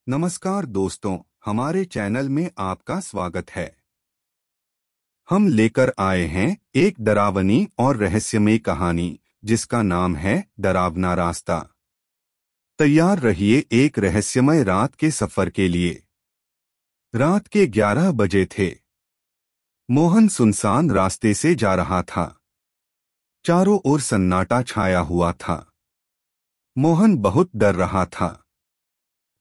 नमस्कार दोस्तों, हमारे चैनल में आपका स्वागत है। हम लेकर आए हैं एक डरावनी और रहस्यमय कहानी जिसका नाम है डरावना रास्ता। तैयार रहिए एक रहस्यमय रात के सफर के लिए। रात के 11 बजे थे। मोहन सुनसान रास्ते से जा रहा था। चारों ओर सन्नाटा छाया हुआ था। मोहन बहुत डर रहा था।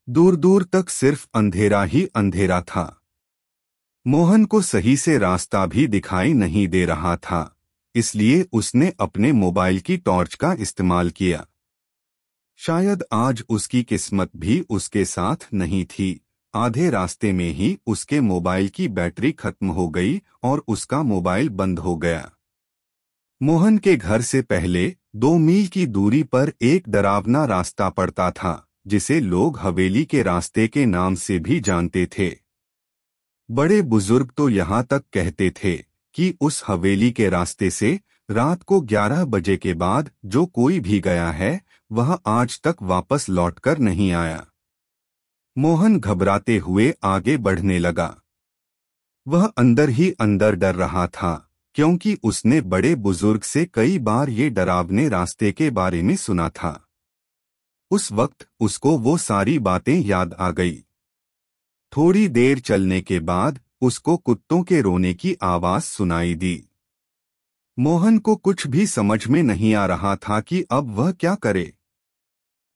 दूर दूर तक सिर्फ अंधेरा ही अंधेरा था। मोहन को सही से रास्ता भी दिखाई नहीं दे रहा था, इसलिए उसने अपने मोबाइल की टॉर्च का इस्तेमाल किया। शायद आज उसकी किस्मत भी उसके साथ नहीं थी। आधे रास्ते में ही उसके मोबाइल की बैटरी खत्म हो गई और उसका मोबाइल बंद हो गया। मोहन के घर से पहले 2 मील की दूरी पर एक डरावना रास्ता पड़ता था, जिसे लोग हवेली के रास्ते के नाम से भी जानते थे। बड़े बुजुर्ग तो यहाँ तक कहते थे कि उस हवेली के रास्ते से रात को 11 बजे के बाद जो कोई भी गया है वह आज तक वापस लौटकर नहीं आया। मोहन घबराते हुए आगे बढ़ने लगा। वह अंदर ही अंदर डर रहा था, क्योंकि उसने बड़े बुजुर्ग से कई बार ये डरावने रास्ते के बारे में सुना था। उस वक्त उसको वो सारी बातें याद आ गई। थोड़ी देर चलने के बाद उसको कुत्तों के रोने की आवाज सुनाई दी। मोहन को कुछ भी समझ में नहीं आ रहा था कि अब वह क्या करे।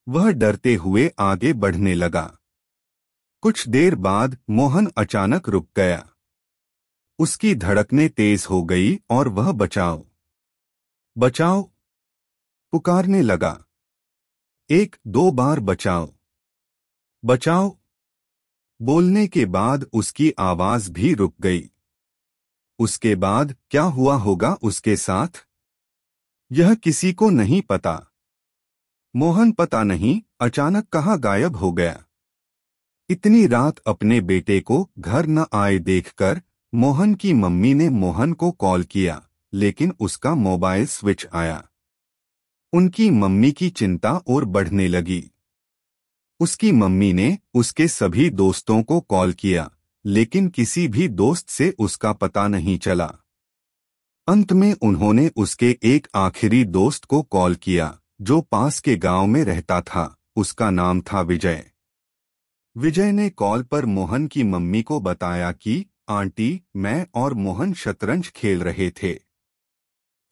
वह डरते हुए आगे बढ़ने लगा। कुछ देर बाद मोहन अचानक रुक गया। उसकी धड़कनें तेज हो गई और वह बचाओ बचाओ पुकारने लगा। 1-2 बार बचाओ बचाओ बोलने के बाद उसकी आवाज भी रुक गई। उसके बाद क्या हुआ होगा उसके साथ, यह किसी को नहीं पता। मोहन पता नहीं अचानक कहाँ गायब हो गया। इतनी रात अपने बेटे को घर न आए देखकर मोहन की मम्मी ने मोहन को कॉल किया, लेकिन उसका मोबाइल स्विच आया। उनकी मम्मी की चिंता और बढ़ने लगी। उसकी मम्मी ने उसके सभी दोस्तों को कॉल किया, लेकिन किसी भी दोस्त से उसका पता नहीं चला। अंत में उन्होंने उसके एक आखिरी दोस्त को कॉल किया, जो पास के गांव में रहता था। उसका नाम था विजय। विजय ने कॉल पर मोहन की मम्मी को बताया कि आंटी, मैं और मोहन शतरंज खेल रहे थे।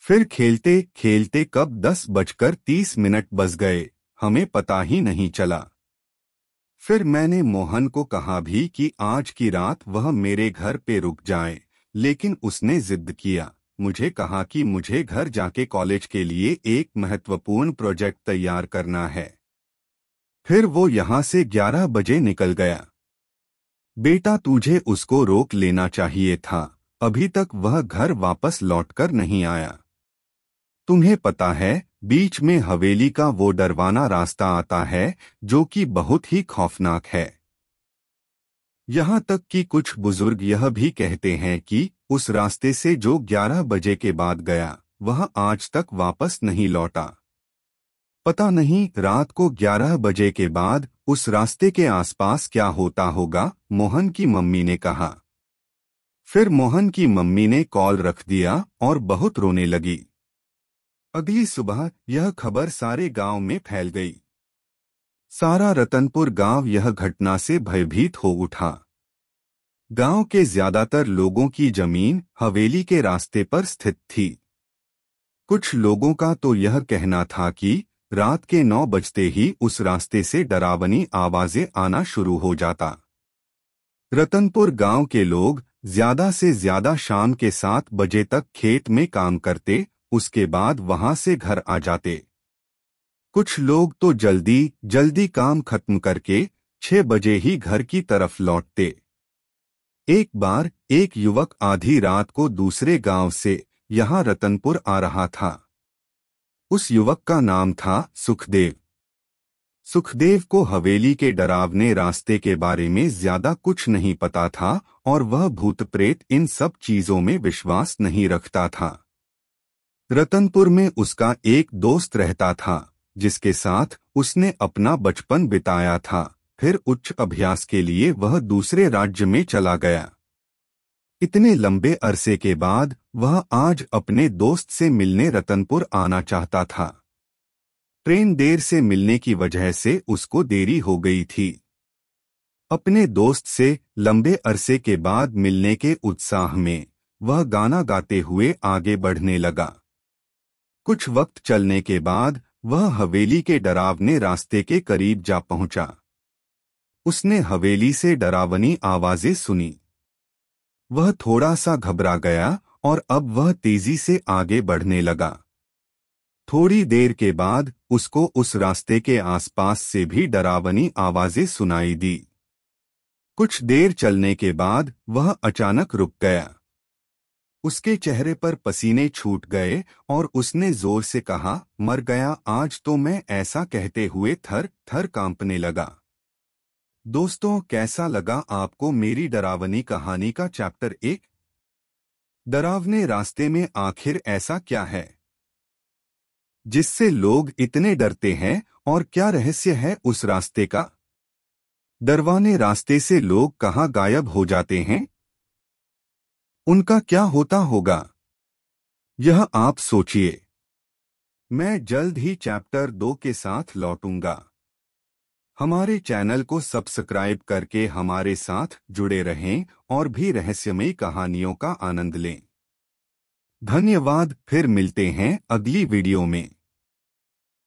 फिर खेलते खेलते कब 10:30 बज गए, हमें पता ही नहीं चला। फिर मैंने मोहन को कहा भी कि आज की रात वह मेरे घर पे रुक जाए, लेकिन उसने जिद किया। मुझे कहा कि मुझे घर जाके कॉलेज के लिए एक महत्वपूर्ण प्रोजेक्ट तैयार करना है। फिर वो यहाँ से 11 बजे निकल गया। बेटा, तुझे उसको रोक लेना चाहिए था, अभी तक वह घर वापस लौटकर नहीं आया। तुम्हें पता है, बीच में हवेली का वो डरवाना रास्ता आता है जो कि बहुत ही खौफनाक है। यहाँ तक कि कुछ बुजुर्ग यह भी कहते हैं कि उस रास्ते से जो 11 बजे के बाद गया वह आज तक वापस नहीं लौटा। पता नहीं रात को 11 बजे के बाद उस रास्ते के आसपास क्या होता होगा, मोहन की मम्मी ने कहा। फिर मोहन की मम्मी ने कॉल रख दिया और बहुत रोने लगी। अगली सुबह यह खबर सारे गांव में फैल गई। सारा रतनपुर गांव यह घटना से भयभीत हो उठा। गांव के ज्यादातर लोगों की जमीन हवेली के रास्ते पर स्थित थी। कुछ लोगों का तो यह कहना था कि रात के 9 बजते ही उस रास्ते से डरावनी आवाजें आना शुरू हो जाता। रतनपुर गांव के लोग ज्यादा से ज्यादा शाम के 7 बजे तक खेत में काम करते, उसके बाद वहां से घर आ जाते। कुछ लोग तो जल्दी जल्दी काम खत्म करके 6 बजे ही घर की तरफ लौटते। एक बार एक युवक आधी रात को दूसरे गांव से यहाँ रतनपुर आ रहा था। उस युवक का नाम था सुखदेव। सुखदेव को हवेली के डरावने रास्ते के बारे में ज्यादा कुछ नहीं पता था और वह भूत प्रेत इन सब चीजों में विश्वास नहीं रखता था। रतनपुर में उसका एक दोस्त रहता था, जिसके साथ उसने अपना बचपन बिताया था, फिर उच्च अभ्यास के लिए वह दूसरे राज्य में चला गया। इतने लंबे अरसे के बाद वह आज अपने दोस्त से मिलने रतनपुर आना चाहता था। ट्रेन देर से मिलने की वजह से उसको देरी हो गई थी। अपने दोस्त से लंबे अरसे के बाद मिलने के उत्साह में वह गाना गाते हुए आगे बढ़ने लगा। कुछ वक्त चलने के बाद वह हवेली के डरावने रास्ते के करीब जा पहुंचा। उसने हवेली से डरावनी आवाजें सुनी। वह थोड़ा सा घबरा गया और अब वह तेजी से आगे बढ़ने लगा। थोड़ी देर के बाद उसको उस रास्ते के आसपास से भी डरावनी आवाजें सुनाई दी। कुछ देर चलने के बाद वह अचानक रुक गया। उसके चेहरे पर पसीने छूट गए और उसने जोर से कहा, मर गया आज तो मैं, ऐसा कहते हुए थर थर कांपने लगा। दोस्तों, कैसा लगा आपको मेरी डरावनी कहानी का चैप्टर 1? डरावने रास्ते में आखिर ऐसा क्या है जिससे लोग इतने डरते हैं, और क्या रहस्य है उस रास्ते का? डरवाने रास्ते से लोग कहाँ गायब हो जाते हैं? उनका क्या होता होगा? यह आप सोचिए। मैं जल्द ही चैप्टर 2 के साथ लौटूंगा। हमारे चैनल को सब्सक्राइब करके हमारे साथ जुड़े रहें और भी रहस्यमयी कहानियों का आनंद लें। धन्यवाद। फिर मिलते हैं अगली वीडियो में।